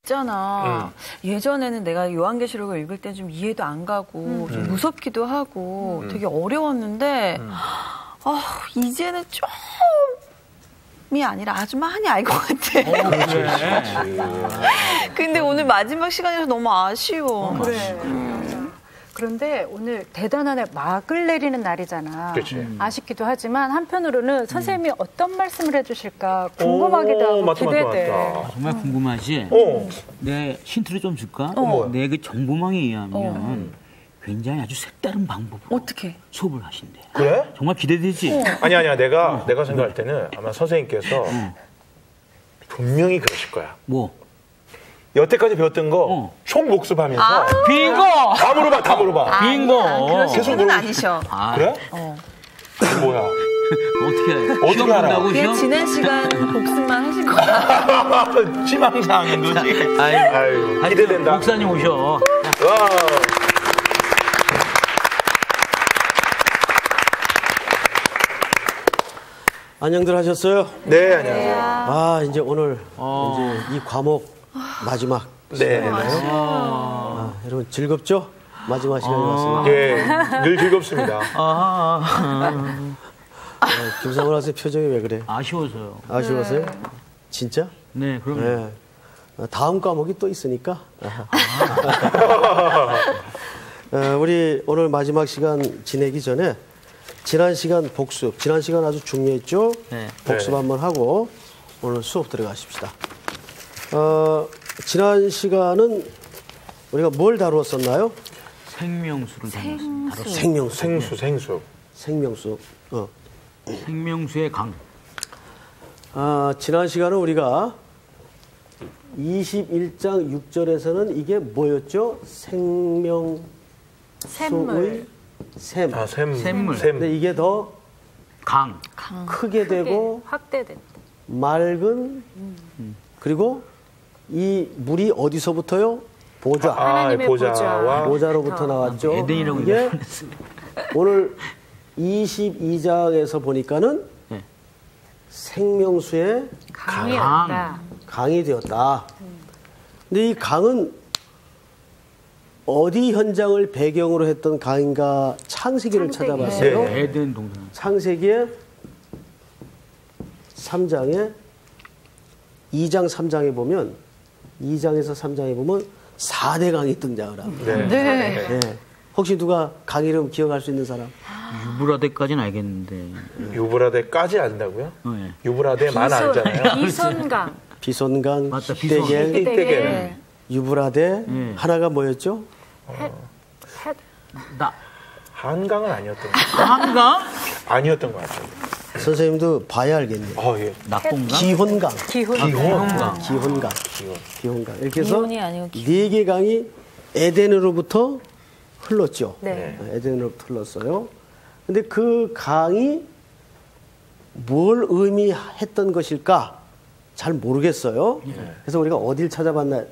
있잖아. 예전에는 내가 요한계시록을 읽을 때 좀 이해도 안 가고 좀 무섭기도 하고 되게 어려웠는데 이제는 좀이 아니라 아주 많이 알 것 같아. 근데 오늘 마지막 시간이라서 너무 아쉬워. 그래. 그런데 오늘 대단한 막을 내리는 날이잖아. 그치. 아쉽기도 하지만 한편으로는 선생님이 어떤 말씀을 해주실까 궁금하기도 하고 맞다. 정말 궁금하지? 내 힌트를 좀 줄까? 내 그 정보망에 의하면 굉장히 아주 색다른 방법으로 어떻게? 수업을 하신대. 그래? 정말 기대되지? 아니야. 내가 생각할 때는 아마 선생님께서 분명히 그러실 거야. 뭐? 여태까지 배웠던 거 총복습하면서 빙고! 다 물어봐. 빙고! 계속 그건 아니셔. 그래? 그게 뭐야? 어떻게 알아? 그냥 지난 시간 복습만 하신 거야. 희망사항인 거지? 아유, 기대된다. 목사님 오셔. 와. 안녕들 하셨어요? 네, 안녕하세요. 아, 이제 오늘 이제 이 과목 마지막 시간이네요. 여러분 즐겁죠? 마지막 시간이 왔습니다. 예, 늘 즐겁습니다. 김상훈 학생 표정이 왜 그래? 아쉬워서요. 아쉬워서요? 진짜? 네, 그럼요. 다음 과목이 또 있으니까. 우리 오늘 마지막 시간 지내기 전에 지난 시간 복습, 지난 시간 아주 중요했죠? 네. 복습 한번 하고 오늘 수업 들어가십시다. 지난 시간은 우리가 뭘 다루었었나요? 생명수를 다뤘습니다. 생명수. 생명수의 강. 지난 시간은 우리가 21장 6절에서는 이게 뭐였죠? 생명수의 샘. 샘물. 근데 이게 더 강. 크게 되고 확대된다. 맑은 그리고 이 물이 어디서부터요? 보좌. 하나님의 보좌로부터 나왔죠. 에덴이라고 이게 오늘 22장에서 보니까는 생명수의 강이 되었다. 근데 이 강은 어디 현장을 배경으로 했던 강인가 창세기를 찾아봤어요. 에덴 동산. 창세기의 3장에 2장 3장에 보면 2장에서 3장에 보면 4대 강이 등장을 합니다. 네. 혹시 누가 강 이름 기억할 수 있는 사람? 유브라데까지는 알겠는데. 유브라데까지 안다고요? 네. 유브라데만 알잖아요. 비손강. 비손강, 맞다, 히데겔, 유브라데. 하나가 뭐였죠? 한강은 아니었던 것 같아요. 한강? 아니었던 것 같아요. 선생님도 봐야 알겠네요. 예. 낙동강? 기혼강. 기혼강. 기혼강. 이렇게 해서 기혼이 아니고 네 개 강이 에덴으로부터 흘렀죠. 네. 에덴으로부터 흘렀어요. 근데 그 강이 뭘 의미했던 것일까? 잘 모르겠어요. 그래서 우리가 어딜 찾아봤나?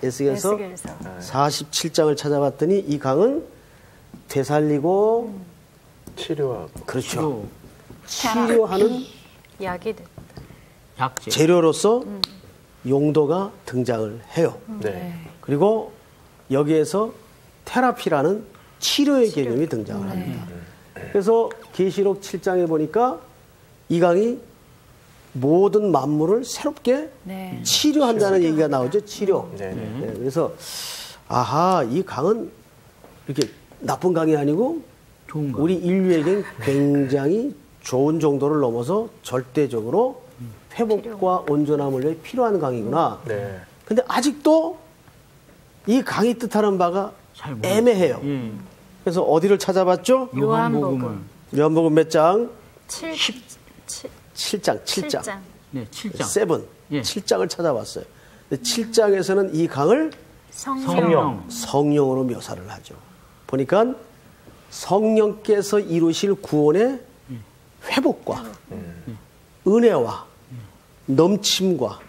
에스겔서 47장을 찾아봤더니 이 강은 되살리고 치료하고. 그렇죠. 치료하는 약이 됐다. 약재. 재료로서 용도가 등장을 해요. 네. 그리고 여기에서 테라피라는 치료의 개념이 등장을 합니다. 그래서 계시록 7장에 보니까 이 강이 모든 만물을 새롭게 치료한다는 얘기가 나오죠. 치료. 네, 그래서 아하, 이 강은 이렇게 나쁜 강이 아니고 좋은 강. 우리 인류에겐 굉장히 좋은 정도를 넘어서 절대적으로 회복과 온전함을 위해 필요한 강이구나. 네. 근데 아직도 이 강이 뜻하는 바가 애매해요. 그래서 어디를 찾아봤죠? 요한복음을. 요한복음 몇 장? 7장. 7장. 네, 7장. 7. 7장을 찾아봤어요. 근데 7장에서는 이 강을 성령으로 묘사를 하죠. 보니까 성령께서 이루실 구원의 회복과 은혜와 넘침과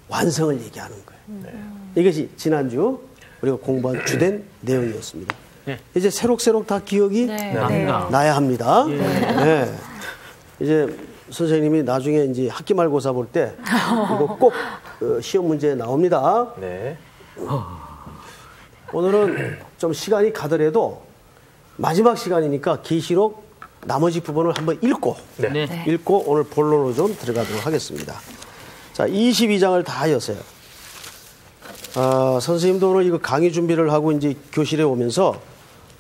완성을 얘기하는 거예요. 이것이 지난주 우리가 공부한 주된 내용이었습니다. 이제 새록새록 다 기억이 나야 합니다. 이제 선생님이 나중에 이제 학기말고사 볼 때 이거 꼭 시험 문제 나옵니다. 네. 오늘은 좀 시간이 가더라도 마지막 시간이니까 계시록 나머지 부분을 한번 읽고 네. 읽고 오늘 본론으로 좀 들어가도록 하겠습니다. 자, 22장을 다 여세요. 선생님도 오늘 이거 강의 준비를 하고 이제 교실에 오면서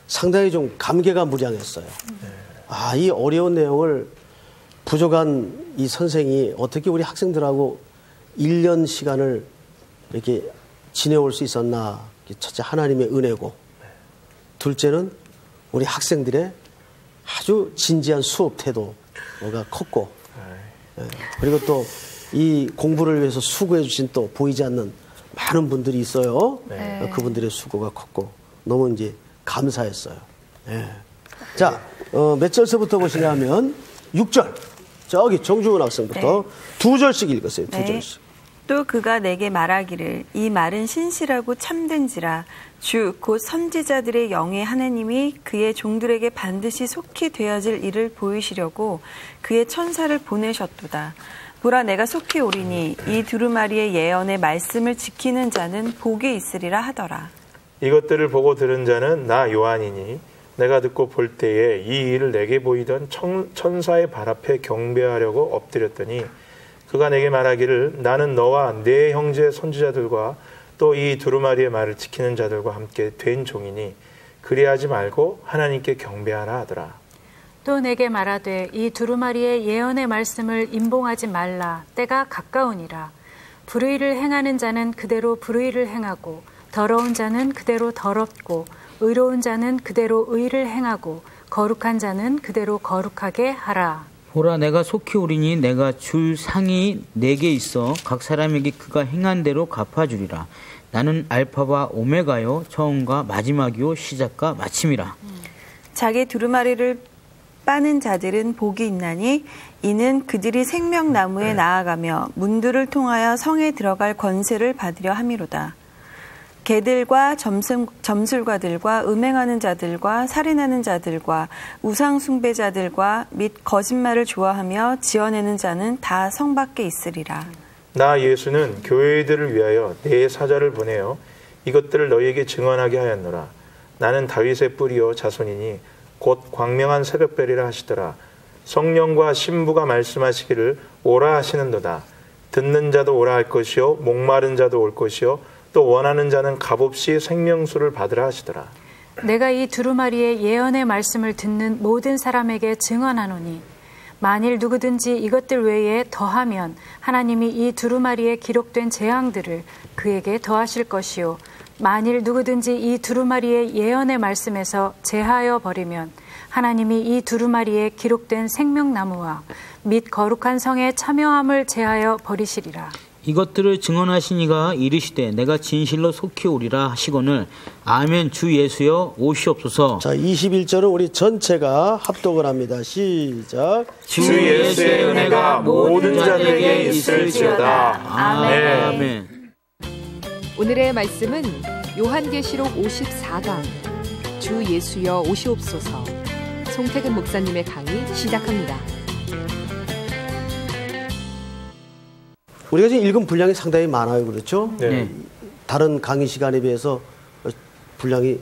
상당히 좀 감개가 무량했어요. 이 어려운 내용을 부족한 이 선생이 어떻게 우리 학생들하고 1년 시간을 이렇게 지내올 수 있었나. 첫째, 하나님의 은혜고, 둘째는 우리 학생들의 아주 진지한 수업 태도가 컸고, 그리고 또 이 공부를 위해서 수고해 주신 또 보이지 않는 많은 분들이 있어요. 그분들의 수고가 컸고 너무 이제 감사했어요. 자, 몇 절서부터 보시냐면 6절. 저기 정중훈 학생부터 2절씩 읽었어요. 2절씩. 또 그가 내게 말하기를 이 말은 신실하고 참된지라 주 곧 선지자들의 영의 하나님이 그의 종들에게 반드시 속히 되어질 일을 보이시려고 그의 천사를 보내셨도다. 보라 내가 속히 오리니 이 두루마리의 예언의 말씀을 지키는 자는 복이 있으리라 하더라. 이것들을 보고 들은 자는 나 요한이니 내가 듣고 볼 때에 이 일을 내게 보이던 천사의 발 앞에 경배하려고 엎드렸더니 그가 내게 말하기를 나는 너와 네 형제 선지자들과 또 이 두루마리의 말을 지키는 자들과 함께 된 종이니 그리하지 말고 하나님께 경배하라 하더라. 또 내게 말하되 이 두루마리의 예언의 말씀을 임봉하지 말라. 때가 가까우니라. 불의를 행하는 자는 그대로 불의를 행하고 더러운 자는 그대로 더럽고 의로운 자는 그대로 의를 행하고 거룩한 자는 그대로 거룩하게 하라. 보라 내가 속히 오리니 내가 줄 상이 4개 있어 각 사람에게 그가 행한 대로 갚아주리라. 나는 알파와 오메가요 처음과 마지막이요 시작과 마침이라. 자기 두루마리를 빠는 자들은 복이 있나니 이는 그들이 생명나무에 나아가며 문들을 통하여 성에 들어갈 권세를 받으려 함이로다. 개들과 점술가들과 음행하는 자들과 살인하는 자들과 우상 숭배자들과 및 거짓말을 좋아하며 지어내는 자는 다 성 밖에 있으리라. 나 예수는 교회들을 위하여 내 사자를 보내어 이것들을 너희에게 증언하게 하였노라. 나는 다윗의 뿌리요 자손이니 곧 광명한 새벽별이라 하시더라. 성령과 신부가 말씀하시기를 오라 하시는도다. 듣는 자도 오라 할 것이요 목마른 자도 올 것이요 또 원하는 자는 값없이 생명수를 받으라 하시더라. 내가 이 두루마리의 예언의 말씀을 듣는 모든 사람에게 증언하노니 만일 누구든지 이것들 외에 더하면 하나님이 이 두루마리에 기록된 재앙들을 그에게 더하실 것이요 만일 누구든지 이 두루마리의 예언의 말씀에서 제하여 버리면 하나님이 이 두루마리에 기록된 생명나무와 및 거룩한 성의 참여함을 제하여 버리시리라. 이것들을 증언하시니가 이르시되 내가 진실로 속히 오리라 하시거늘 아멘. 주 예수여 오시옵소서. 자, 21절은 우리 전체가 합독을 합니다. 시작. 주 예수의 은혜가 모든 자들에게 있을지어다. 아멘. 아멘. 오늘의 말씀은 요한계시록 54강 주 예수여 오시옵소서 송태근 목사님의 강의 시작합니다. 우리가 지금 읽은 분량이 상당히 많아요. 그렇죠? 네. 다른 강의 시간에 비해서 분량이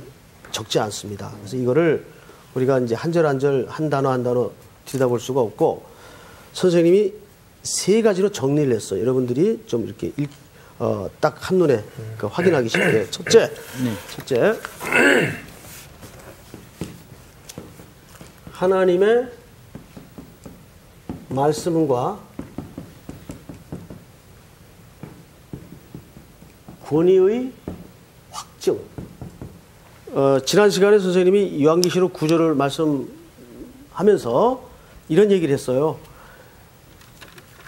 적지 않습니다. 그래서 이거를 우리가 이제 한 절 한 절, 한 단어 들여다볼 수가 없고 선생님이 3가지로 정리를 했어요. 여러분들이 좀 이렇게 딱 한눈에 확인하기 쉽게. 첫째, 하나님의 말씀과 권위의 확증. 지난 시간에 선생님이 요한계시록 9절을 말씀하면서 이런 얘기를 했어요.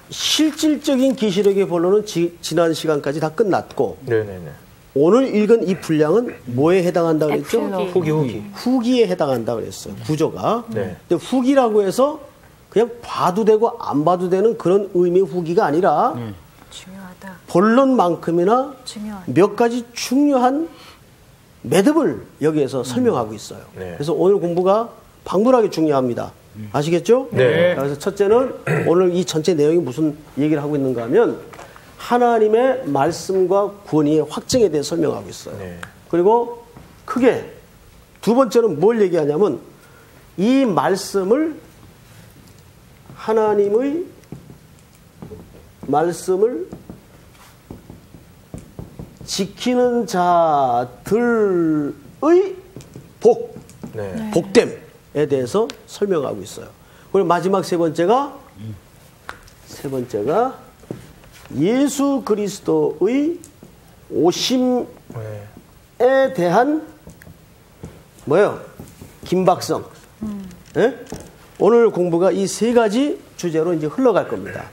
실질적인 계시록의 본론은 지난 시간까지 다 끝났고 오늘 읽은 이 분량은 뭐에 해당한다고 그랬죠? 후기에 해당한다고 그랬어요. 구조가. 근데 후기라고 해서 그냥 봐도 되고 안 봐도 되는 그런 의미의 후기가 아니라 중요하다. 본론만큼이나 몇 가지 중요한 매듭을 여기에서 설명하고 있어요. 그래서 오늘 공부가 방불하게 중요합니다. 아시겠죠? 네. 그래서 첫째는 오늘 이 전체 내용이 무슨 얘기를 하고 있는가 하면 하나님의 말씀과 권위의 확증에 대해 설명하고 있어요. 네. 그리고 크게 두 번째는 뭘 얘기하냐면 이 말씀을 하나님의 말씀을 지키는 자들의 복, 네. 복됨에 대해서 설명하고 있어요. 그리고 마지막 세 번째가 예수 그리스도의 오심에 대한 뭐예요? 긴박성. 네? 오늘 공부가 이 세 가지 주제로 이제 흘러갈 겁니다.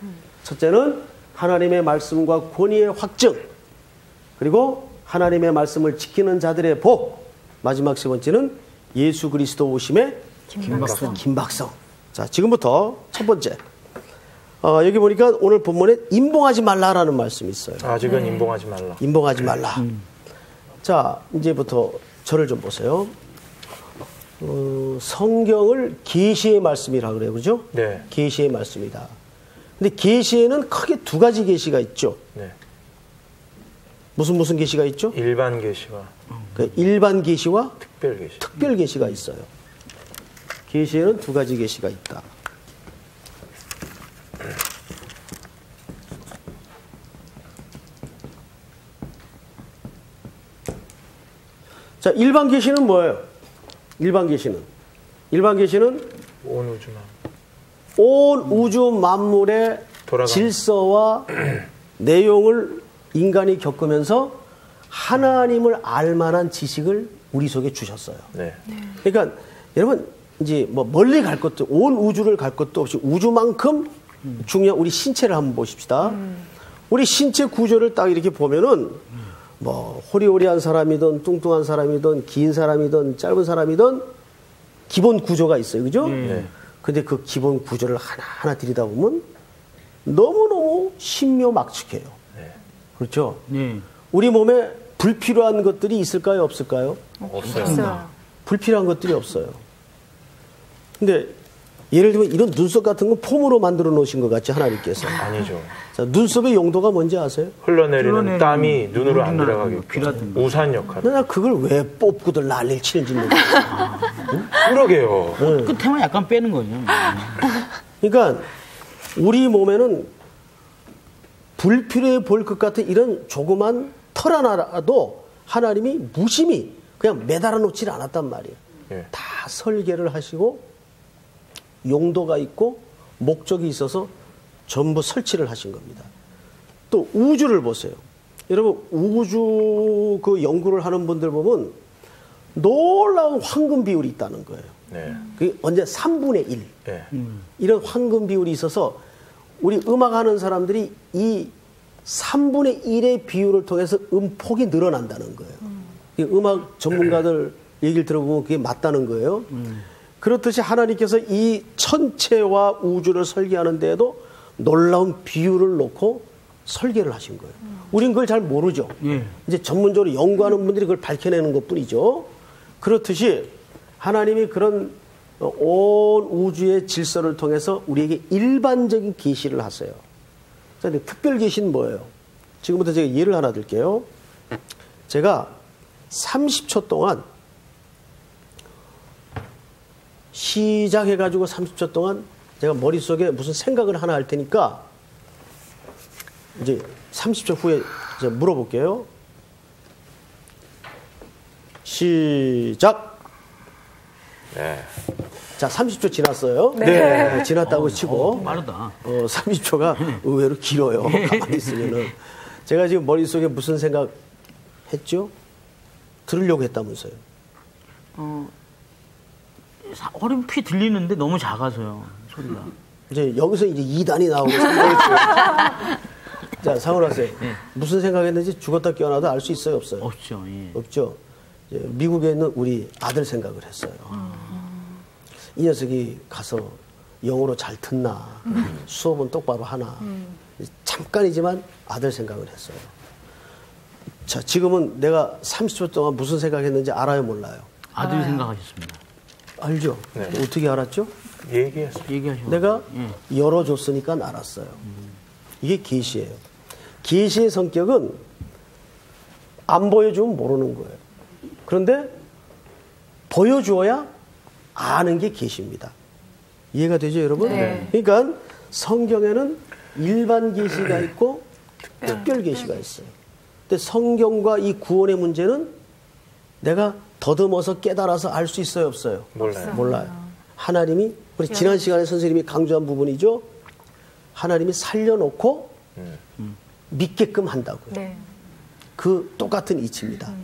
첫째는 하나님의 말씀과 권위의 확증, 그리고 하나님의 말씀을 지키는 자들의 복, 마지막 세 번째는 예수 그리스도 오심의 긴박성. 자, 지금부터 첫 번째. 여기 보니까 오늘 본문에 임봉하지 말라라는 말씀이 있어요. 아직은 임봉하지 말라. 임봉하지 말라. 자, 이제부터 저를 좀 보세요. 성경을 계시의 말씀이라 그래요. 그죠? 네. 계시의 말씀이다. 근데 계시에는 크게 두 가지 계시가 있죠. 네. 무슨 계시가 있죠? 일반 계시와 일반 계시와 특별 계시. 특별 계시가 있어요. 계시에는 두 가지 계시가 있다. 자, 일반 계시는 뭐예요? 일반 계시는 온 우주 만물의 질서와 내용을 인간이 겪으면서 하나님을 알 만한 지식을 우리 속에 주셨어요. 네. 그러니까 여러분 이제 뭐 멀리 갈 것도 온 우주를 갈 것도 없이 우주만큼 중요한 우리 신체를 한번 보십시다. 우리 신체 구조를 딱 이렇게 보면은 뭐 호리호리한 사람이든 뚱뚱한 사람이든 긴 사람이든 짧은 사람이든 기본 구조가 있어요. 그죠? 근데 그 기본 구조를 하나하나 들여다보면 너무너무 신묘막측해요. 네. 그렇죠? 우리 몸에 불필요한 것들이 있을까요? 없을까요? 없어요. 불필요한 것들이 없어요. 근데 예를 들면 이런 눈썹 같은 건 폼으로 만들어 놓으신 것 같지 하나님께서. 아니죠. 자, 눈썹의 용도가 뭔지 아세요? 흘러내리는 땀이 눈으로 안 들어가게 우산 역할을. 나 그걸 왜 뽑고들 난리를 치는지 모르겠어요. 그러게요. 끝에만 약간 빼는 거죠. 그러니까 우리 몸에는 불필요해 보일 것 같은 이런 조그만 털 하나라도 하나님이 무심히 그냥 매달아 놓질 않았단 말이에요. 예. 다 설계를 하시고 용도가 있고 목적이 있어서 전부 설치를 하신 겁니다. 또 우주를 보세요. 여러분 우주 그 연구를 하는 분들 보면 놀라운 황금 비율이 있다는 거예요. 네. 그게 언제 3분의 1. 네. 이런 황금 비율이 있어서 우리 음악하는 사람들이 이 3분의 1의 비율을 통해서 음폭이 늘어난다는 거예요. 음악 전문가들 얘기를 들어보면 그게 맞다는 거예요. 그렇듯이 하나님께서 이 천체와 우주를 설계하는 데에도 놀라운 비율을 놓고 설계를 하신 거예요. 우린 그걸 잘 모르죠. 이제 전문적으로 연구하는 분들이 그걸 밝혀내는 것뿐이죠. 그렇듯이 하나님이 그런 온 우주의 질서를 통해서 우리에게 일반적인 계시를 하세요. 자, 근데 특별 계시는 뭐예요? 지금부터 제가 예를 하나 들게요. 제가 30초 동안 시작해가지고 30초 동안 제가 머릿속에 무슨 생각을 하나 할 테니까 이제 30초 후에 제가 물어볼게요. 시작! 네. 자, 30초 지났어요. 네. 지났다고 치고. 빠르다. 30초가 의외로 길어요. 가만히 있으면은. 제가 지금 머릿속에 무슨 생각 했죠? 들으려고 했다면서요. 어렴풋이 들리는데 너무 작아서요, 소리가. 이제 여기서 이제 2단이 나오고. 자, 상훈학생. 무슨 생각했는지 죽었다 깨어나도 알 수 있어요, 없어요? 없죠, 예. 없죠. 이제 미국에 있는 우리 아들 생각을 했어요. 이 녀석이 가서 영어로 잘 듣나, 수업은 똑바로 하나. 잠깐이지만 아들 생각을 했어요. 자, 지금은 내가 30초 동안 무슨 생각했는지 알아요, 몰라요? 아들 생각하셨습니다. 알죠? 네. 어떻게 알았죠? 얘기했어요. 얘기하셔. 내가 열어줬으니까 알았어요. 이게 계시예요. 계시의 성격은 안 보여주면 모르는 거예요. 그런데 보여주어야 아는 게 계시입니다. 이해가 되죠, 여러분? 네. 그러니까 성경에는 일반 계시가 있고 특별 계시가 있어요. 근데 성경과 이 구원의 문제는 내가 더듬어서 깨달아서 알 수 있어요, 없어요? 몰라요. 하나님이 우리 지난 시간에 선생님이 강조한 부분이죠. 하나님이 살려놓고 믿게끔 한다고요. 네. 그 똑같은 이치입니다.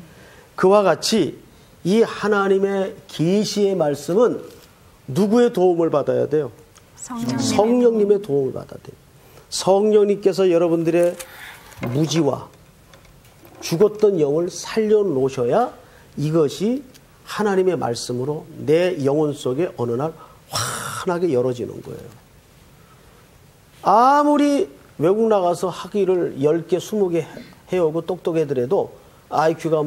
그와 같이 이 하나님의 계시의 말씀은 누구의 도움을 받아야 돼요? 성령님의 도움을 받아야 돼요. 성령님께서 여러분들의 무지와 죽었던 영을 살려놓으셔야 이것이 하나님의 말씀으로 내 영혼 속에 어느 날 환하게 열어지는 거예요. 아무리 외국 나가서 학위를 10개, 20개 해오고 똑똑해더라도 IQ가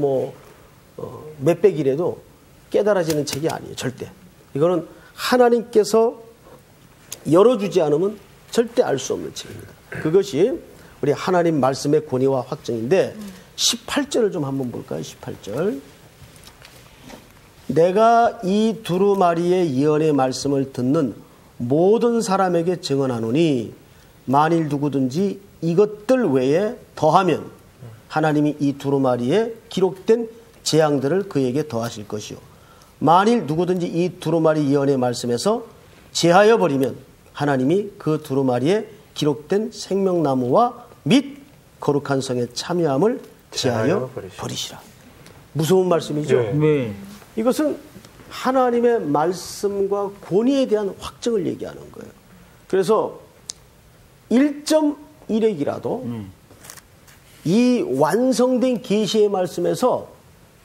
몇백이라도 깨달아지는 책이 아니에요. 절대. 이거는 하나님께서 열어주지 않으면 절대 알 수 없는 책입니다. 그것이 우리 하나님 말씀의 권위와 확증인데 18절을 좀 한번 볼까요? 18절. 내가 이 두루마리의 예언의 말씀을 듣는 모든 사람에게 증언하노니 만일 누구든지 이것들 외에 더하면 하나님이 이 두루마리에 기록된 재앙들을 그에게 더하실 것이요. 만일 누구든지 이 두루마리 예언의 말씀에서 제하여 버리면 하나님이 그 두루마리에 기록된 생명나무와 및 거룩한 성의 참여함을 제하여 버리시라. 무서운 말씀이죠. 네. 이것은 하나님의 말씀과 권위에 대한 확증을 얘기하는 거예요. 그래서 1.1핵이라도 이 완성된 계시의 말씀에서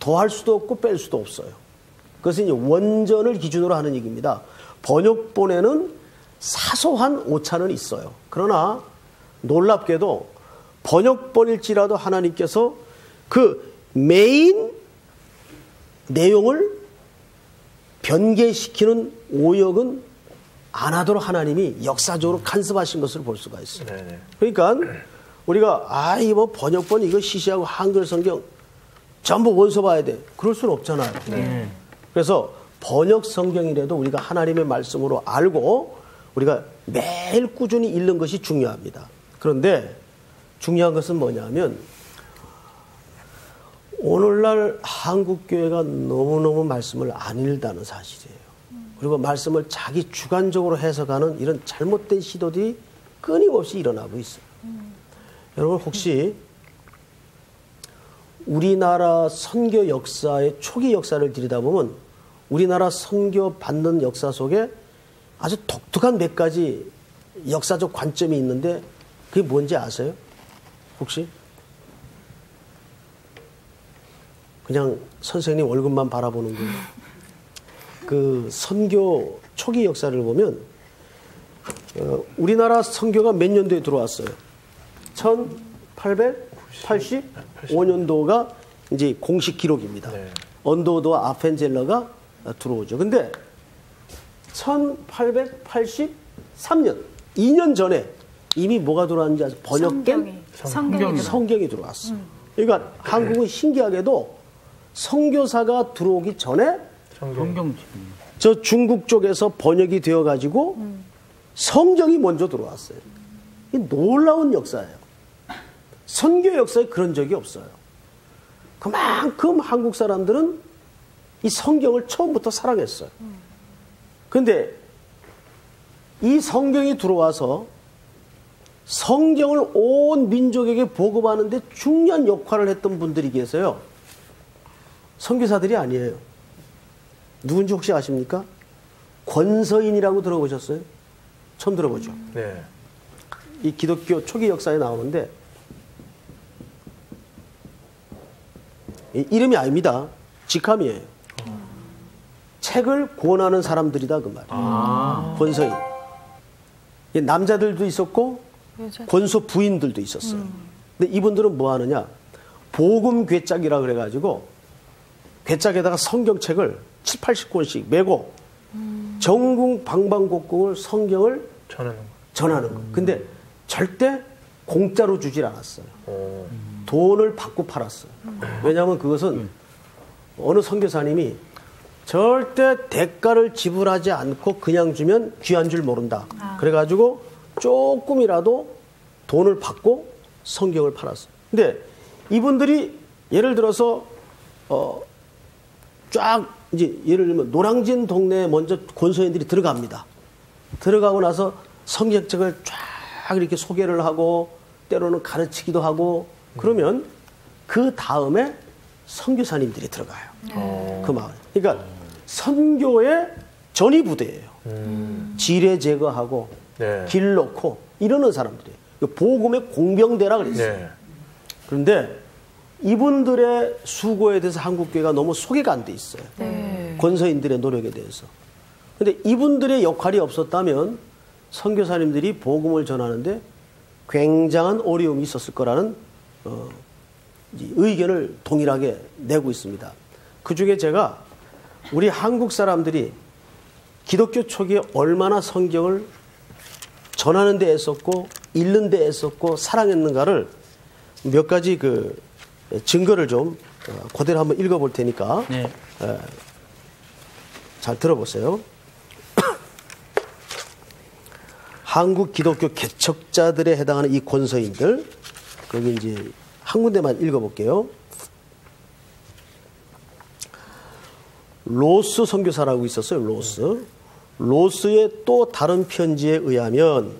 더할 수도 없고 뺄 수도 없어요. 그것은 이제 원전을 기준으로 하는 얘기입니다. 번역본에는 사소한 오차는 있어요. 그러나 놀랍게도 번역본일지라도 하나님께서 그 메인 내용을 변개시키는 오역은 안 하도록 하나님이 역사적으로 간섭하신 것을 볼 수가 있어요. 네네. 그러니까 우리가 이거 번역본 이거 시시하고 한글 성경 전부 원서 봐야 돼. 그럴 수는 없잖아요. 그래서 번역 성경이라도 우리가 하나님의 말씀으로 알고 우리가 매일 꾸준히 읽는 것이 중요합니다. 그런데 중요한 것은 뭐냐면 오늘날 한국교회가 너무너무 말씀을 안 읽다는 사실이에요. 그리고 말씀을 자기 주관적으로 해석하는 이런 잘못된 시도들이 끊임없이 일어나고 있어요. 여러분 혹시 우리나라 선교 역사의 초기 역사를 들여다보면 우리나라 선교 받는 역사 속에 아주 독특한 몇 가지 역사적 관점이 있는데 그게 뭔지 아세요? 혹시? 그냥 선생님 얼굴만 바라보는 거예요. 그 선교 초기 역사를 보면 우리나라 선교가 몇 년도에 들어왔어요? 1885년도가 이제 공식 기록입니다. 네. 언더우드와 아펜젤러가 들어오죠. 근데 1883년, 2년 전에 이미 뭐가 들어왔는지 아세요? 번역된 성경이 들어왔어요. 그러니까 한국은 신기하게도 선교사가 들어오기 전에 저 중국 쪽에서 번역이 되어가지고 성경이 먼저 들어왔어요. 이 놀라운 역사예요. 선교 역사에 그런 적이 없어요. 그만큼 한국 사람들은 이 성경을 처음부터 사랑했어요. 그런데 이 성경이 들어와서 성경을 온 민족에게 보급하는데 중요한 역할을 했던 분들이 계세요. 선교사들이 아니에요. 누군지 혹시 아십니까? 권서인이라고 들어보셨어요? 처음 들어보죠. 네. 이 기독교 초기 역사에 나오는데 이름이 아닙니다. 직함이에요. 책을 권하는 사람들이다 그 말이에요. 권서인. 남자들도 있었고 권소 부인들도 있었어요. 근데 이분들은 뭐 하느냐? 복음 괴짝이라 그래가지고 괴짝에다가 성경책을 7, 80권씩 메고 전국 방방곡곡을 성경을 전하는 거. 근데 절대 공짜로 주질 않았어요. 돈을 받고 팔았어요. 왜냐하면 그것은 어느 선교사님이 절대 대가를 지불하지 않고 그냥 주면 귀한 줄 모른다. 그래가지고 조금이라도 돈을 받고 성경을 팔았어요. 근데 이분들이 예를 들어서 쫙 이제 예를 들면 노량진 동네에 먼저 권서인들이 들어갑니다. 들어가고 나서 성경책을 쫙 이렇게 소개를 하고 때로는 가르치기도 하고 그러면 그 다음에 선교사님들이 들어가요. 그 마을. 그러니까 선교의 전위부대예요. 지뢰 제거하고 네. 길 놓고 이러는 사람들이에요. 복음의 공병대라 그랬어요. 네. 그런데 이분들의 수고에 대해서 한국교회가 너무 소개가 안 돼 있어요. 네. 권서인들의 노력에 대해서. 그런데 이분들의 역할이 없었다면 선교사님들이 복음을 전하는데 굉장한 어려움이 있었을 거라는 의견을 동일하게 내고 있습니다. 그중에 제가 우리 한국 사람들이 기독교 초기에 얼마나 성경을 전하는 데 애썼고 읽는 데 애썼고 사랑했는가를 몇 가지 그 증거를 좀 그대로 한번 읽어볼 테니까 네. 잘 들어보세요. 한국 기독교 개척자들에 해당하는 이 권서인들, 거기 이제 한 군데만 읽어볼게요. 로스 선교사라고 있었어요. 로스의 또 다른 편지에 의하면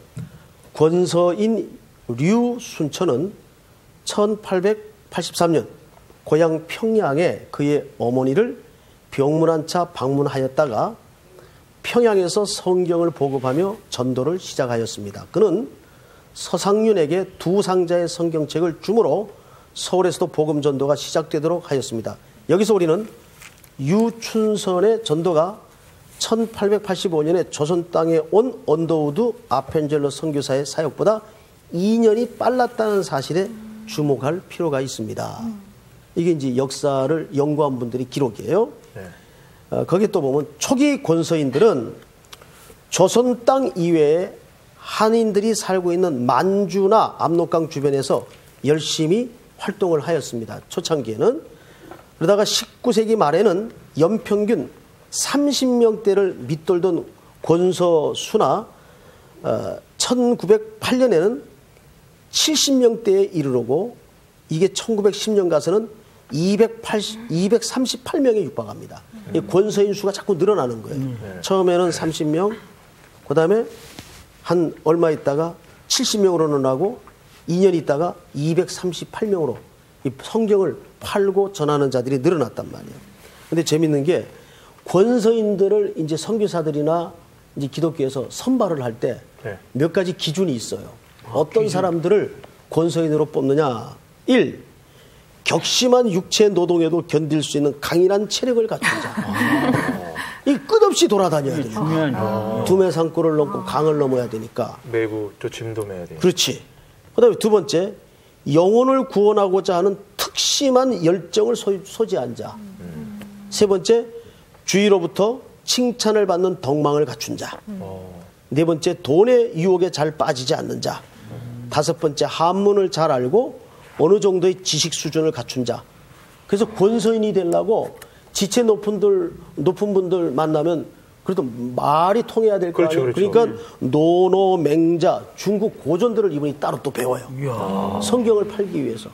권서인 류순천은 1883년 고향 평양에 그의 어머니를 병문안 차 방문하였다가 평양에서 성경을 보급하며 전도를 시작하였습니다. 그는 서상윤에게 2상자의 성경책을 주므로 서울에서도 복음 전도가 시작되도록 하였습니다. 여기서 우리는 유춘선의 전도가 1885년에 조선 땅에 온 언더우드 아펜젤러 선교사의 사역보다 2년이 빨랐다는 사실에 주목할 필요가 있습니다. 이게 이제 역사를 연구한 분들이 기록이에요. 네. 거기에 또 보면 초기 권서인들은 조선 땅 이외에 한인들이 살고 있는 만주나 압록강 주변에서 열심히 활동을 하였습니다. 초창기에는. 그러다가 19세기 말에는 연평균 30명대를 밑돌던 권서수나 1908년에는 70명대에 이르르고 이게 1910년 가서는 238명에 육박합니다. 이 권서인 수가 자꾸 늘어나는 거예요. 처음에는 30명, 그 다음에 한 얼마 있다가 70명으로 늘어나고 2년 있다가 238명으로 이 성경을 팔고 전하는 자들이 늘어났단 말이에요. 근데 재밌는 게 권서인들을 이제 선교사들이나 이제 기독교에서 선발을 할 때 몇 가지 기준이 있어요. 어떤 사람들을 권서인으로 뽑느냐. 1. 격심한 육체 노동에도 견딜 수 있는 강인한 체력을 갖춘 자. 이 끝없이 돌아다녀야 되니까. 두메산골을 넘고 강을 넘어야 되니까. 매부 또 짐도 매야 되니까. 그렇지. 그다음에 두 번째, 영혼을 구원하고자 하는 특심한 열정을 소지한 자. 세 번째, 주위로부터 칭찬을 받는 덕망을 갖춘 자. 네 번째, 돈의 유혹에 잘 빠지지 않는 자. 다섯 번째, 한문을 잘 알고 어느 정도의 지식 수준을 갖춘 자. 그래서 권서인이 되려고 지체 높은 분들 만나면 그래도 말이 통해야 될 거 아니에요. 그렇죠. 그러니까 노노, 맹자, 중국 고전들을 이분이 따로 또 배워요. 이야. 성경을 팔기 위해서.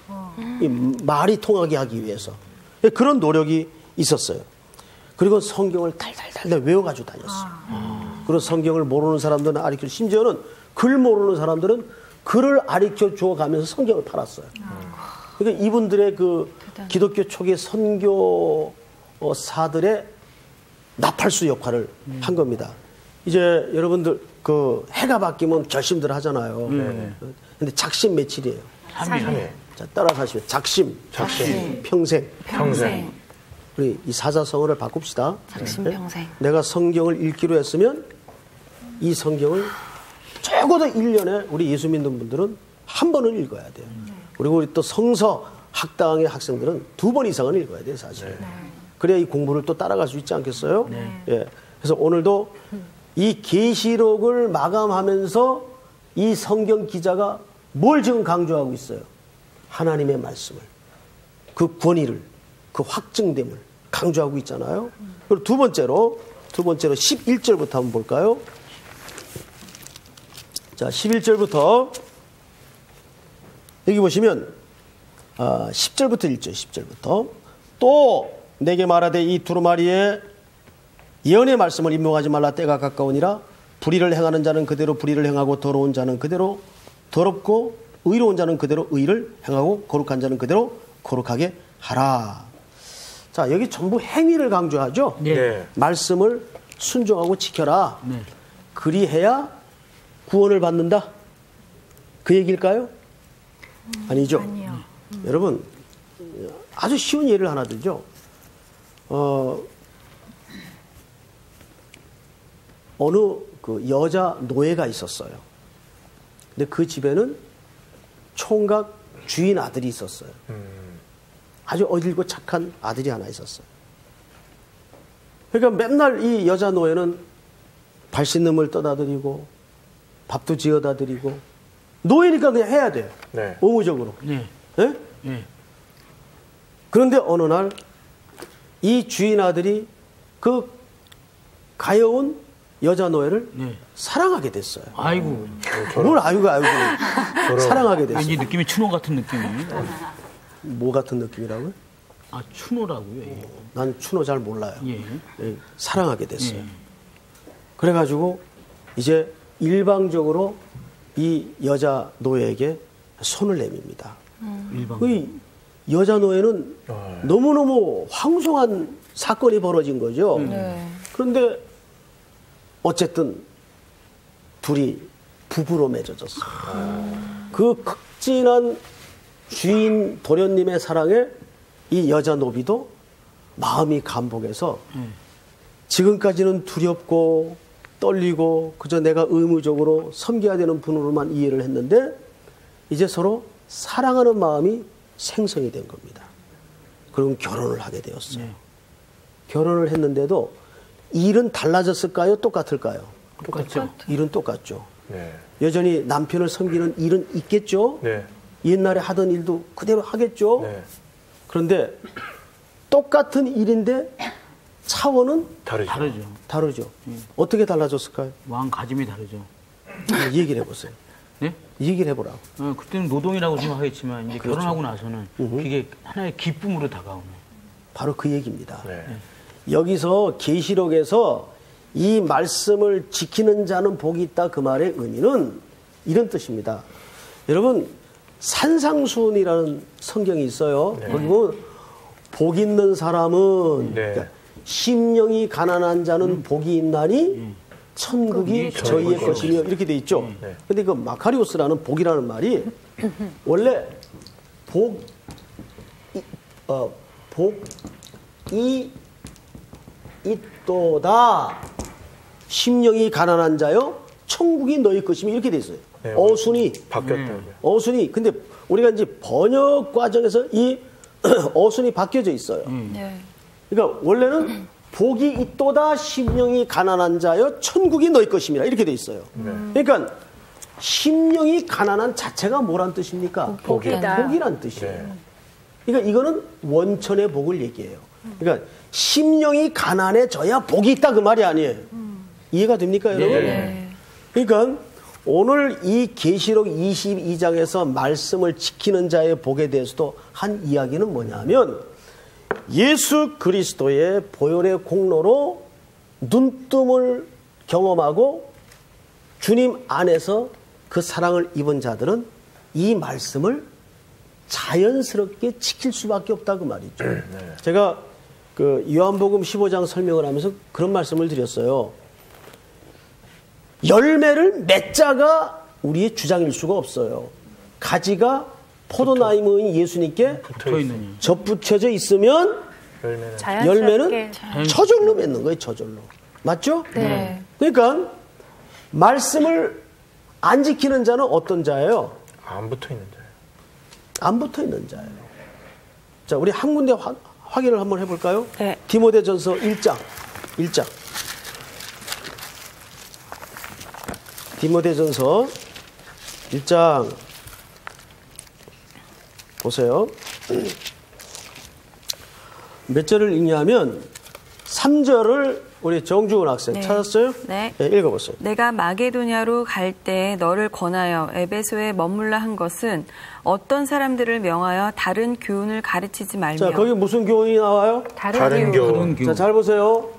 이 말이 통하게 하기 위해서. 그런 노력이 있었어요. 그리고 성경을 달달달 외워가지고 다녔어요. 그리고 성경을 모르는 사람들은 가르쳐, 심지어는 글 모르는 사람들은 글을 가르쳐 줘가면서 성경을 팔았어요. 그러니까 이분들의 그 기독교 초기 선교사들의 나팔수 역할을 한 겁니다. 이제 여러분들 그 해가 바뀌면 결심들 하잖아요. 근데 작심 며칠이에요? 3일. 자, 따라서 하시면 작심. 평생. 우리 이 사자성어를 바꿉시다. 작심 평생. 내가 성경을 읽기로 했으면 이 성경을 적어도 1년에 우리 예수 믿는 분들은 한 번은 읽어야 돼요. 그리고 우리 또 성서 학당의 학생들은 2번 이상은 읽어야 돼요, 사실. 그래야 이 공부를 또 따라갈 수 있지 않겠어요? 예. 그래서 오늘도 이 계시록을 마감하면서 이 성경 기자가 뭘 지금 강조하고 있어요? 하나님의 말씀을, 그 권위를, 그 확증됨을 강조하고 있잖아요. 그리고 두 번째로 11절부터 한번 볼까요? 자, 11절부터 여기 보시면 10절부터 읽죠. 10절부터. 또 내게 말하되 이 두루마리에 예언의 말씀을 임명하지 말라. 때가 가까우니라. 불의를 행하는 자는 그대로 불의를 행하고 더러운 자는 그대로 더럽고 의로운 자는 그대로 의를 행하고 거룩한 자는 그대로 거룩하게 하라. 자, 여기 전부 행위를 강조하죠. 네. 말씀을 순종하고 지켜라. 네. 그리해야 구원을 받는다. 그 얘기일까요? 아니죠. 아니요. 여러분, 아주 쉬운 예를 하나 들죠. 어느 그 여자 노예가 있었어요. 근데 그 집에는 총각 주인 아들이 있었어요. 아주 어질고 착한 아들이 하나 있었어요. 그러니까 맨날 이 여자 노예는 발 씻는 물 떠다 드리고 밥도 지어다 드리고 노예니까 그냥 해야 돼요. 네. 의무적으로. 네. 예? 네. 그런데 어느 날 이 주인 아들이 그 가여운 여자 노예를 네. 사랑하게 됐어요. 아이고. 뭘 아이고 사랑하게 됐어요. 왠지 느낌이 추노 같은 느낌이. 뭐 같은 느낌이라고요? 아, 추노라고요. 예. 난 추노 잘 몰라요. 예. 예, 사랑하게 됐어요. 예. 그래가지고 이제 일방적으로 이 여자 노예에게 손을 내밉니다. 일방. 그 여자 노예는 너무너무 황송한 사건이 벌어진 거죠. 네. 그런데 어쨌든 둘이 부부로 맺어졌어요. 그 극진한 주인 도련님의 사랑에 이 여자 노비도 마음이 감복해서 지금까지는 두렵고 떨리고 그저 내가 의무적으로 섬겨야 되는 분으로만 이해를 했는데 이제 서로 사랑하는 마음이 생성이 된 겁니다. 그럼 결혼을 하게 되었어요. 결혼을 했는데도 일은 달라졌을까요? 똑같을까요? 똑같죠. 일은 똑같죠. 네. 여전히 남편을 섬기는 일은 있겠죠. 네. 옛날에 하던 일도 그대로 하겠죠. 네. 그런데 똑같은 일인데 차원은 다르죠. 다르죠. 어떻게 달라졌을까요? 마음가짐이 다르죠. 이 얘기를 해보세요. 네? 이 얘기를 해보라고. 그때는 노동이라고 생각하겠지만 이제 결혼하고 나서는 그게 하나의 기쁨으로 다가오네. 바로 그 얘기입니다. 네. 여기서 계시록에서 이 말씀을 지키는 자는 복이 있다 그 말의 의미는 이런 뜻입니다. 여러분 산상수훈이라는 성경이 있어요. 거기 보면 복 있는 사람은 그러니까 심령이 가난한 자는 복이 있나니 천국이 저희의 것이며 이렇게 돼 있죠. 근데 그 마카리오스라는 복이라는 말이 원래 복이 있도다 심령이 가난한 자요 천국이 너희 것이며 이렇게 돼 있어요. 네, 어순이 바뀌었다고요. 어순이 근데 우리가 이제 번역 과정에서 이 어순이 바뀌어져 있어요. 네. 그러니까 원래는 복이 있도다 심령이 가난한 자여 천국이 너희 것입니다. 이렇게 돼 있어요. 그러니까 심령이 가난한 자체가 뭐란 뜻입니까? 복이다. 복이란 뜻이에요. 네. 그러니까 이거는 원천의 복을 얘기해요. 그러니까 심령이 가난해져야 복이 있다 그 말이 아니에요. 이해가 됩니까, 여러분? 네. 그러니까 오늘 이 계시록 22장에서 말씀을 지키는 자의 복에 대해서도 한 이야기는 뭐냐면 예수 그리스도의 보혈의 공로로 눈뜸을 경험하고 주님 안에서 그 사랑을 입은 자들은 이 말씀을 자연스럽게 지킬 수밖에 없다 그 말이죠. 제가 그 요한복음 15장 설명을 하면서 그런 말씀을 드렸어요. 열매를 맺자가 우리의 주장일 수가 없어요. 가지가 포도나무인 예수님께 접붙여져 있으면 열매는 저절로 맺는 거예요. 저절로. 맞죠? 네. 그러니까 말씀을 안 지키는 자는 어떤 자예요? 안 붙어 있는 자예요. 안 붙어 있는 자예요. 자, 우리 한 군데 확인을 한번 해볼까요? 네. 디모데전서 1장. 디모데전서 1장 보세요. 몇 절을 읽냐면 3절을 우리 정주은 학생 네. 찾았어요? 네. 네, 읽어보세요. 내가 마게도냐로 갈 때 너를 권하여 에베소에 머물라 한 것은 어떤 사람들을 명하여 다른 교훈을 가르치지 말며. 자, 거기 무슨 교훈이 나와요? 다른 교훈. 자, 잘 보세요.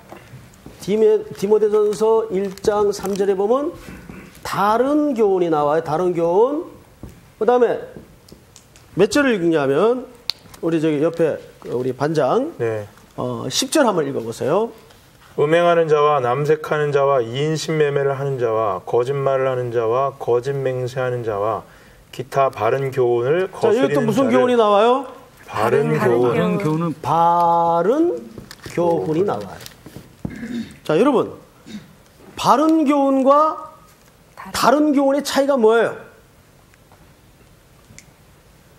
디모데전서 1장 3절에 보면 다른 교훈이 나와요. 다른 교훈. 그 다음에 몇 절을 읽냐면 우리 저기 옆에 우리 반장 네. 10절 한번 읽어보세요. 음행하는 자와 남색하는 자와 이인신매매를 하는 자와 거짓말을 하는 자와 거짓 맹세하는 자와 기타 바른 교훈을 자, 거스리는 여기 또 무슨 자를 교훈이 나와요? 바른 교훈. 그런 교훈은 바른 교훈이 나와요. 자, 여러분, 바른 교훈과 다른 교훈의 차이가 뭐예요?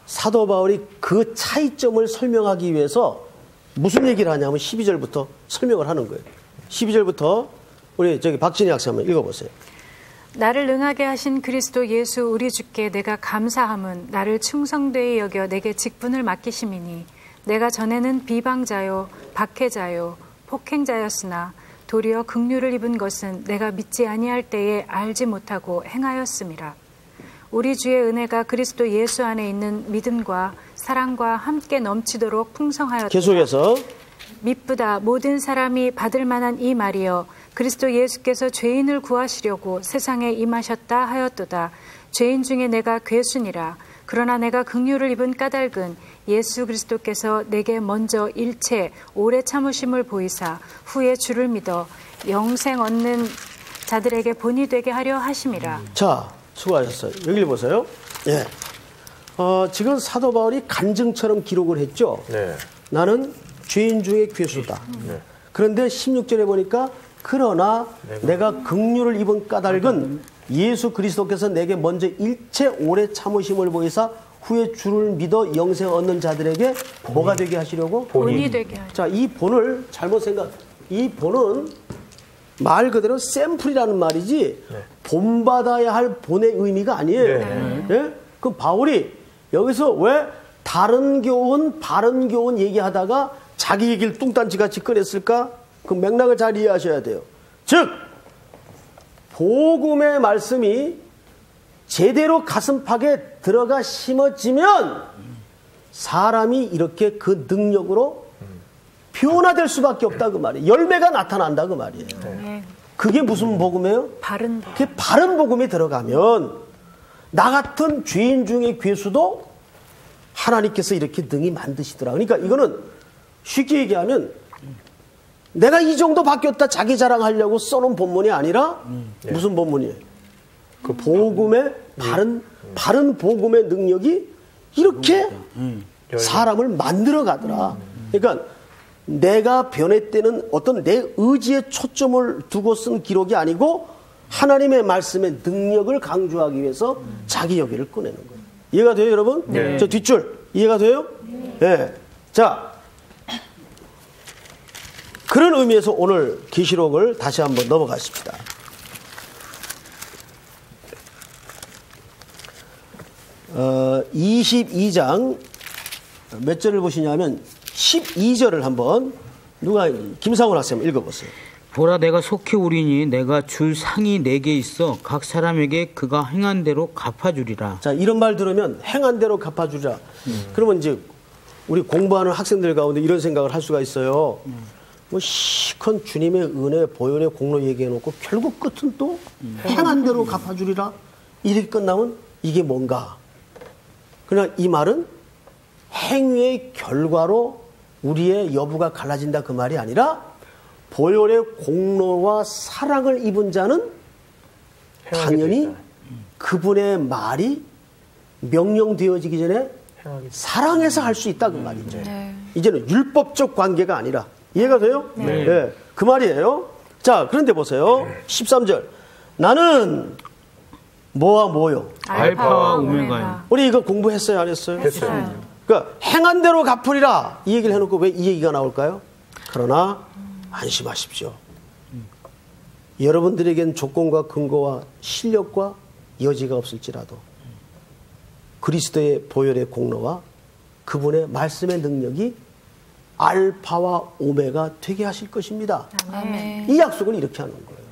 사도 바울이 그 차이점을 설명하기 위해서 무슨 얘기를 하냐면 12절부터 설명을 하는 거예요. 12절부터 우리 저기 박진희 학생 한번 읽어보세요. 나를 능하게 하신 그리스도 예수 우리 주께 내가 감사함은 나를 충성되이 여겨 내게 직분을 맡기심이니 내가 전에는 비방자요 박해자요 폭행자였으나 도리어 긍휼을 입은 것은 내가 믿지 아니할 때에 알지 못하고 행하였음이라. 우리 주의 은혜가 그리스도 예수 안에 있는 믿음과 사랑과 함께 넘치도록 풍성하였다. 계속해서 미쁘다 모든 사람이 받을 만한 이 말이여 그리스도 예수께서 죄인을 구하시려고 세상에 임하셨다 하였도다. 죄인 중에 내가 괴순이라. 그러나 내가 긍휼을 입은 까닭은 예수 그리스도께서 내게 먼저 일체 오래 참으심을 보이사 후에 주를 믿어 영생 얻는 자들에게 본이 되게 하려 하심이라. 자, 수고하셨어요. 여기를 보세요. 예. 지금 사도 바울이 간증처럼 기록을 했죠. 네. 나는 죄인 중에 괴수다. 그런데 16절에 보니까 그러나 내가 긍휼을 입은 까닭은 예수 그리스도께서 내게 먼저 일체 오래 참으심을 보이사 후에 주를 믿어 영생 얻는 자들에게 뭐가 되게 하시려고? 본이 되게 하려. 자, 이 본을 잘못 이 본은 말 그대로 샘플이라는 말이지 본받아야 할 본의 의미가 아니에요. 네. 예? 그럼 바울이 여기서 왜 다른 교훈, 바른 교훈 얘기하다가 자기 얘기를 뚱딴지같이 꺼냈을까? 그 맥락을 잘 이해하셔야 돼요. 즉 복음의 말씀이 제대로 가슴팍에 들어가 심어지면 사람이 이렇게 그 능력으로 변화될 수밖에 없다 그 말이에요. 열매가 나타난다 그 말이에요. 네. 그게 무슨 복음이에요? 바른 복. 그게 바른 복음이 들어가면 나 같은 죄인 중의 괴수도 하나님께서 이렇게 능히 만드시더라. 그러니까 이거는 쉽게 얘기하면 내가 이 정도 바뀌었다 자기 자랑하려고 써놓은 본문이 아니라 무슨 본문이에요? 그 복음의 바른 복음의 능력이 이렇게 사람을 만들어 가더라. 그러니까 내가 변했다는 어떤 내 의지에 초점을 두고 쓴 기록이 아니고 하나님의 말씀의 능력을 강조하기 위해서 자기 여기를 꺼내는 거예요. 이해가 돼요, 여러분? 네. 저 뒷줄 이해가 돼요? 네. 자, 그런 의미에서 오늘 계시록을 다시 한번 넘어가십시다. 22장 몇 절을 보시냐면 12절을 한번 누가 김상훈 학생 읽어보세요. 보라 내가 속히 오리니 내가 줄 상이 내게 있어 각 사람에게 그가 행한 대로 갚아주리라. 자, 이런 말 들으면 행한 대로 갚아주자. 그러면 이제 우리 공부하는 학생들 가운데 이런 생각을 할 수가 있어요. 뭐 시컨 주님의 은혜 보혈의 공로 얘기해놓고 결국 끝은 또 행한 대로 갚아주리라 이렇게 끝나면 이게 뭔가. 그러나 이 말은 행위의 결과로 우리의 여부가 갈라진다 그 말이 아니라 보혈의 공로와 사랑을 입은 자는 당연히 그분의 말이 명령되어지기 전에 사랑해서 할 수 있다 그 말이죠. 네. 이제는 율법적 관계가 아니라 이해가 돼요? 네. 네. 그 말이에요. 자, 그런데 보세요. 13절. 나는 뭐와 뭐요? 알파와 오메가요. 우리 이거 공부했어요, 안 했어요? 했어요. 그러니까 행한 대로 갚으리라 이 얘기를 해놓고 왜 이 얘기가 나올까요? 그러나 안심하십시오. 여러분들에겐 조건과 근거와 실력과 여지가 없을지라도 그리스도의 보혈의 공로와 그분의 말씀의 능력이 알파와 오메가 되게 하실 것입니다. 아멘. 이 약속을 이렇게 하는 거예요.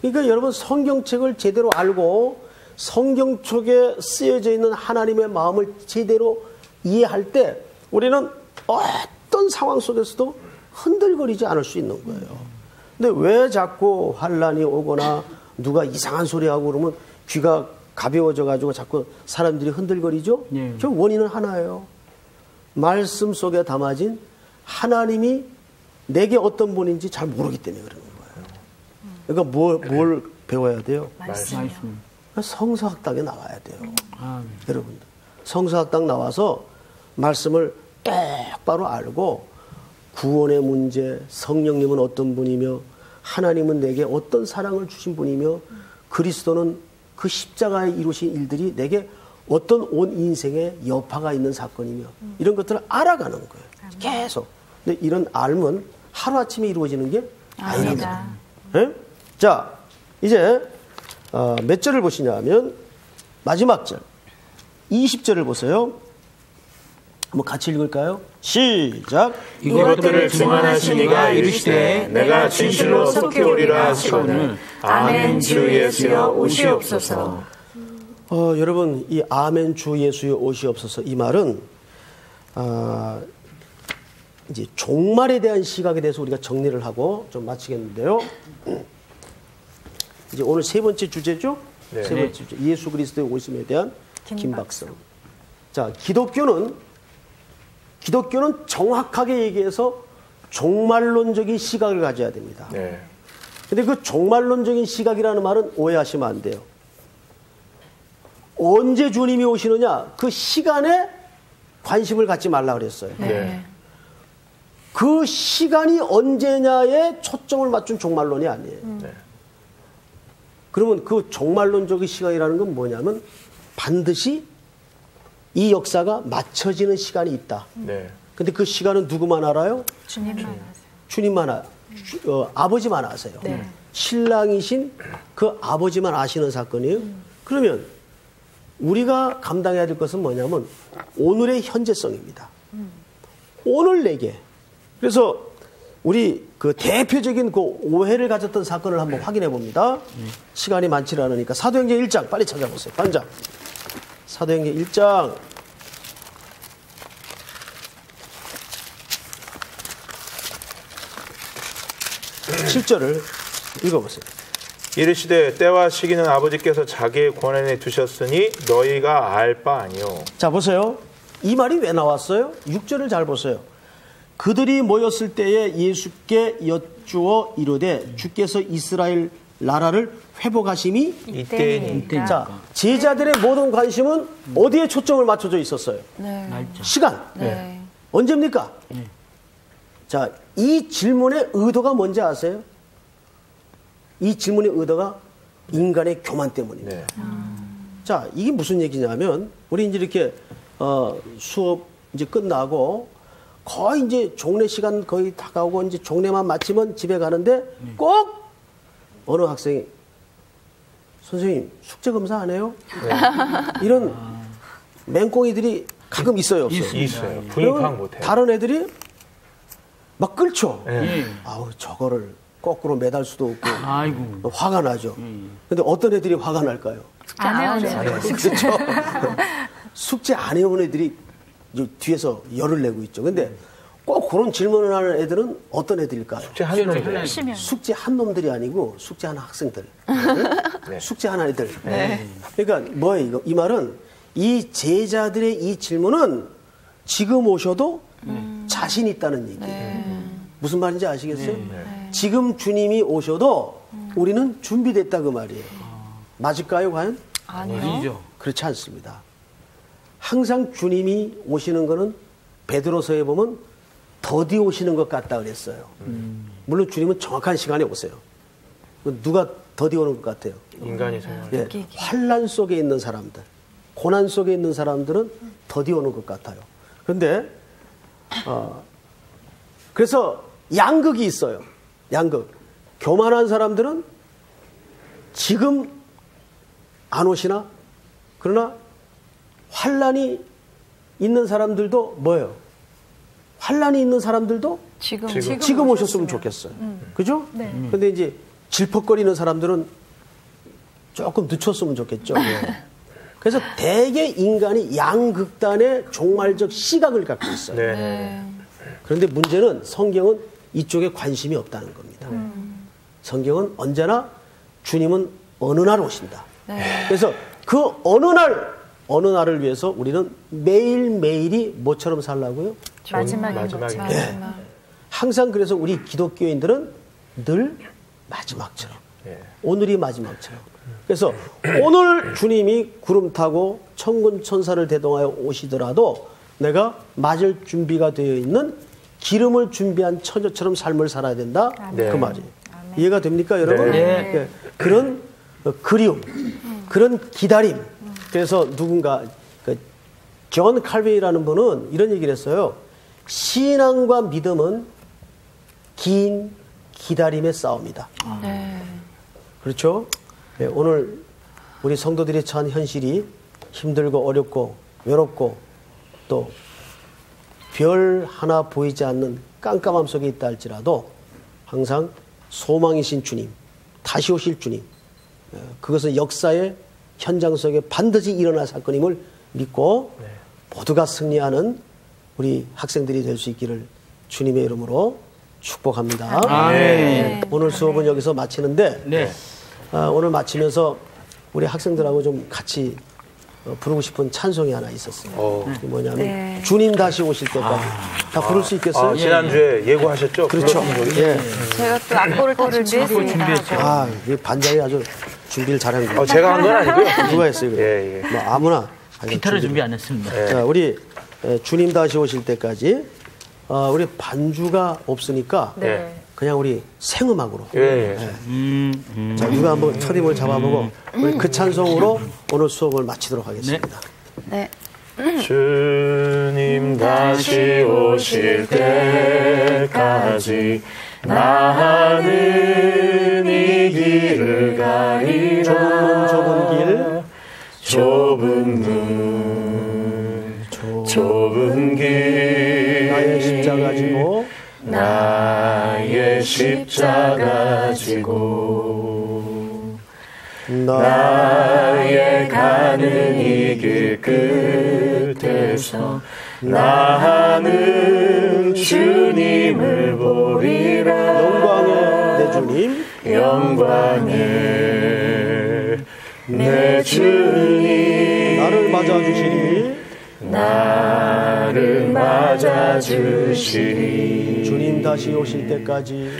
그러니까 여러분 성경책을 제대로 알고 성경 속에 쓰여져 있는 하나님의 마음을 제대로 이해할 때 우리는 어떤 상황 속에서도 흔들거리지 않을 수 있는 거예요. 근데 왜 자꾸 환란이 오거나 누가 이상한 소리 하고 그러면 귀가 가벼워져 가지고 자꾸 사람들이 흔들거리죠? 그 원인은 하나예요. 말씀 속에 담아진 하나님이 내게 어떤 분인지 잘 모르기 때문에 그러는 거예요. 그러니까 뭘 배워야 돼요? 말씀. 성서학당에 나와야 돼요. 여러분들 성서학당 나와서 말씀을 똑바로 알고 구원의 문제, 성령님은 어떤 분이며 하나님은 내게 어떤 사랑을 주신 분이며 그리스도는 그 십자가에 이루신 일들이 내게 어떤 온 인생의 여파가 있는 사건이며 이런 것들을 알아가는 거예요. 계속. 근데 이런 알면 하루아침에 이루어지는 게 아닙니다. 네? 자, 이제 몇 절을 보시냐면 마지막 절 20절을 보세요. 한번 같이 읽을까요? 시작. 이것들을 증언하신 이가 이르시되 내가 진실로 속히 오리라 하시거늘 아멘 주 예수여 오시옵소서. 여러분 이 아멘 주 예수여 오시옵소서 이 말은 이제 종말에 대한 시각에 대해서 우리가 정리를 하고 좀 마치겠는데요. 이제 오늘 세 번째 주제죠. 네. 세 번째 주제 예수 그리스도의 오심에 대한 김박성. 자, 기독교는 정확하게 얘기해서 종말론적인 시각을 가져야 됩니다. 네. 근데 그 종말론적인 시각이라는 말은 오해하시면 안 돼요. 언제 주님이 오시느냐 그 시간에 관심을 갖지 말라 그랬어요. 네. 그 시간이 언제냐에 초점을 맞춘 종말론이 아니에요. 네. 그러면 그 종말론적인 시각이라는 건 뭐냐면 반드시 이 역사가 맞춰지는 시간이 있다. 네. 근데 그 시간은 누구만 알아요? 주님만 아세요. 주님만 아버지만 아세요. 네. 신랑이신 그 아버지만 아시는 사건이에요. 그러면 우리가 감당해야 될 것은 뭐냐면 오늘의 현재성입니다. 오늘 내게. 그래서 우리 그 대표적인 그 오해를 가졌던 사건을 한번 확인해 봅니다. 시간이 많지 않으니까 사도행전 1장 빨리 찾아보세요. 반장. 사도행전 1장 7절을 읽어보세요. 이르시되 때와 시기는 아버지께서 자기의 권한에 두셨으니 너희가 알 바 아니요. 자 보세요. 이 말이 왜 나왔어요? 6절을 잘 보세요. 그들이 모였을 때에 예수께 여쭈어 이르되 주께서 이스라엘 나라를 회복하심이 이때니까. 자, 제자들의 모든 관심은 어디에 초점을 맞춰져 있었어요? 네. 시간. 네. 언제입니까? 자, 이 질문의 의도가 뭔지 아세요? 이 질문의 의도가 인간의 교만 때문입니다. 네. 자, 이게 무슨 얘기냐면 우리 이제 이렇게 수업 이제 끝나고 거의 이제 종례 시간 거의 다가오고 이제 종례만 마치면 집에 가는데 꼭 어느 학생이 선생님 숙제 검사 안 해요? 네. 이런 맹꽁이들이 가끔 있어요, 없어요? 있어요. 분입 파악 못해요. 다른 애들이 막 끌죠. 네. 아우 저거를 거꾸로 매달 수도 없고 아이고. 화가 나죠. 근데 어떤 애들이 화가 날까요? 안 해오네요. 그렇죠. 숙제 안 해온 애들이 이제 뒤에서 열을 내고 있죠. 근데 꼭 그런 질문을 하는 애들은 어떤 애들일까요? 숙제 한 놈들. 열심히 숙제 한 놈들이 아니고 숙제 하는 학생들. 네. 숙제 하는 애들. 그러니까 뭐예요? 이거? 이 말은 이 제자들의 이 질문은 지금 오셔도 자신 있다는 얘기예요. 무슨 말인지 아시겠어요? 지금 주님이 오셔도 우리는 준비됐다 그 말이에요. 맞을까요, 과연? 아니죠. 그렇지 않습니다. 항상 주님이 오시는 거는 베드로서에 보면 더디 오시는 것 같다 그랬어요. 물론 주님은 정확한 시간에 오세요. 누가 더디 오는 것 같아요? 인간이 생활. 예, 환란 속에 있는 사람들, 고난 속에 있는 사람들은 더디 오는 것 같아요. 그런데 그래서 양극이 있어요. 양극. 교만한 사람들은 지금 안 오시나? 그러나 환란이 있는 사람들도 뭐예요? 환란이 있는 사람들도 지금 오셨으면 좋겠어요. 그죠? 네. 근데 이제 질퍽거리는 사람들은 조금 늦췄으면 좋겠죠. 그래서 대개 인간이 양극단의 종말적 시각을 갖고 있어요. 네. 그런데 문제는 성경은 이쪽에 관심이 없다는 겁니다. 성경은 언제나 주님은 어느 날 오신다. 그래서 그 어느 날을 위해서 우리는 매일매일이 뭐처럼 살라고요? 마지막인 것처럼. 네. 항상 그래서 우리 기독교인들은 늘 마지막처럼. 오늘이 마지막처럼. 그래서 오늘 주님이 구름 타고 천군 천사를 대동하여 오시더라도 내가 맞을 준비가 되어 있는 기름을 준비한 처녀처럼 삶을 살아야 된다. 그 말이에요. 이해가 됩니까, 여러분? 네. 그런 그리움, 그런 기다림. 그래서 누군가 존 칼빈이라는 분은 이런 얘기를 했어요. 신앙과 믿음은 긴 기다림의 싸움이다. 그렇죠? 네, 오늘 우리 성도들이 처한 현실이 힘들고 어렵고 외롭고 또 별 하나 보이지 않는 깜깜함 속에 있다 할지라도 항상 소망이신 주님, 다시 오실 주님, 그것은 역사의 현장 속에 반드시 일어날 사건임을 믿고 모두가 승리하는 우리 학생들이 될 수 있기를 주님의 이름으로 축복합니다. 아멘. 오늘 수업은 여기서 마치는데 오늘 마치면서 우리 학생들하고 좀 같이 부르고 싶은 찬송이 하나 있었어요. 그게 뭐냐면 주님 다시 오실 때까지 다 부를 수 있겠어요? 지난주에 예고하셨죠? 그렇죠. 예. 제가 또 악보를 다 준비했습니다. 이 반장이 아주 준비를 잘한 거예요. 제가 한 건 아니고요. 누가 했어요? 이거? 예. 뭐 아무나. 기타를 준비 안 했습니다. 자, 우리 주님 다시 오실 때까지 우리 반주가 없으니까 그냥 우리 생음악으로. 자, 누가 한번 첫 입을 잡아보고 우리 그 찬송으로 오늘 수업을 마치도록 하겠습니다. 네. 주님 다시 오실 때까지 나는 이 길을 가리라. 좁은 길 나의 십자가 지고 나의 십자가 지고 나의 가는 이 길 끝에서 나는 주님을 보리라. 영광의 내 주님, 영광의 내 주님, 나를 맞아주시니 나를 맞아주시니. 주님 다시 오실 때까지,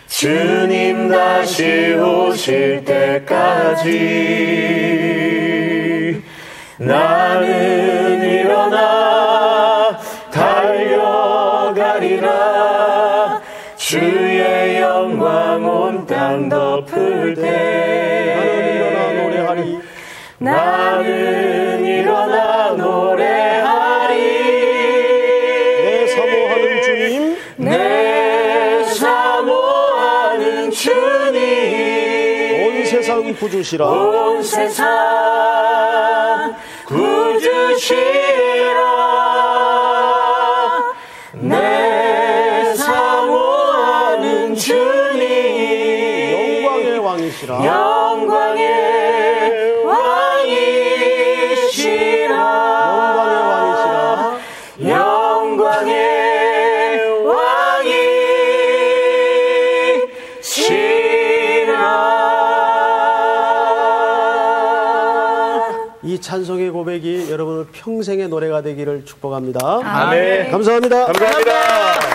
주님 다시 오실 때까지 나는 일어나 달려가리라. 주의 영광 온 땅 덮을 때 나는 일어나 노래하리. 나는 일어나 노래하리. 내 사모하는 주님, 내 사모하는 주님, 온 세상 구주시라. 온 세상 구주시라. 내 사모하는 주님, 영광의 왕이시라. 영광의 왕이시라. 영광의 왕이시라. 이 찬송의 고백이 여러분의 평생의 노래가 되기를 축복합니다. 아멘. 감사합니다. 감사합니다.